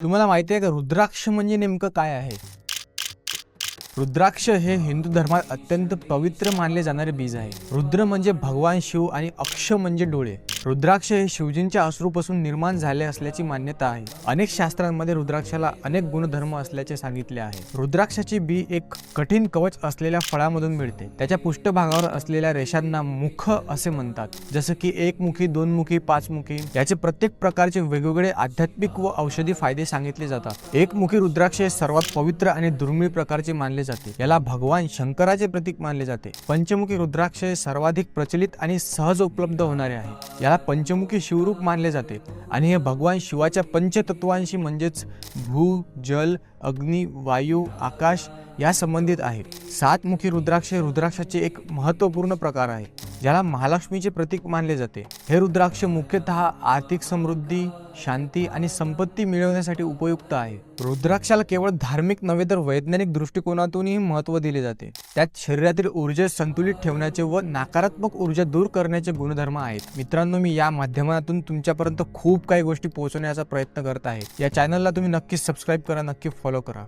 तुम्हाला माहिती आहे का रुद्राक्ष म्हणजे नेमकं काय आहे? रुद्राक्ष हे हिंदू धर्मात अत्यंत पवित्र मानले जाणारे बीज आहे. रुद्र म्हणजे भगवान शिव आणि अक्ष म्हणजे डोळे. रुद्राक्ष हे शिवजींच्या अश्रूपासून निर्माण झाले असल्याची मान्यता आहे. अनेक शास्त्रांमध्ये रुद्राक्षाला अनेक गुणधर्म असल्याचे सांगितले आहे. रुद्राक्षाची बी एक कठीण कवच असलेल्या फळामधून मिळते. त्याच्या पृष्ठभागावर असलेल्या रेषांना मुख असे म्हणतात. जसं की एकमुखी, दोनमुखी, पाचमुखी. याचे प्रत्येक प्रकारचे वेगवेगळे आध्यात्मिक व औषधी फायदे सांगितले जातात. एकमुखी रुद्राक्ष हे सर्वात पवित्र आणि दुर्मिळ प्रकारचे मानले जाते. याला भगवान शंकराचे प्रतीक मानले जाते. पंचमुखी रुद्राक्ष हे सर्वाधिक प्रचलित आणि सहज उपलब्ध होणारे आहे. याला पंचमुखी शिवरूप मानले जाते आणि हे भगवान शिवाच्या पंचतत्वांशी म्हणजेच भू, जल, अग्नी, वायू, आकाश या संबंधित आहे. सातमुखी रुद्राक्ष हे रुद्राक्षाचे एक महत्त्वपूर्ण प्रकार आहे, ज्याला महालक्ष्मीचे प्रतीक मानले जाते. हे रुद्राक्ष मुख्यतः आर्थिक समृद्धी, शांती आणि संपत्ती मिळवण्यासाठी उपयुक्त आहे. रुद्राक्षाला केवळ धार्मिक नव्हे तर वैज्ञानिक दृष्टिकोनातूनही महत्त्व दिले जाते. त्यात शरीरातील ऊर्जा संतुलित ठेवण्याचे व नकारात्मक ऊर्जा दूर करण्याचे गुणधर्म आहेत. मित्रांनो, मी या माध्यमातून तुमच्यापर्यंत खूप काही गोष्टी पोहोचवण्याचा प्रयत्न करत आहे. या चॅनलला तुम्ही नक्कीच सबस्क्राईब करा, नक्की फॉलो करा.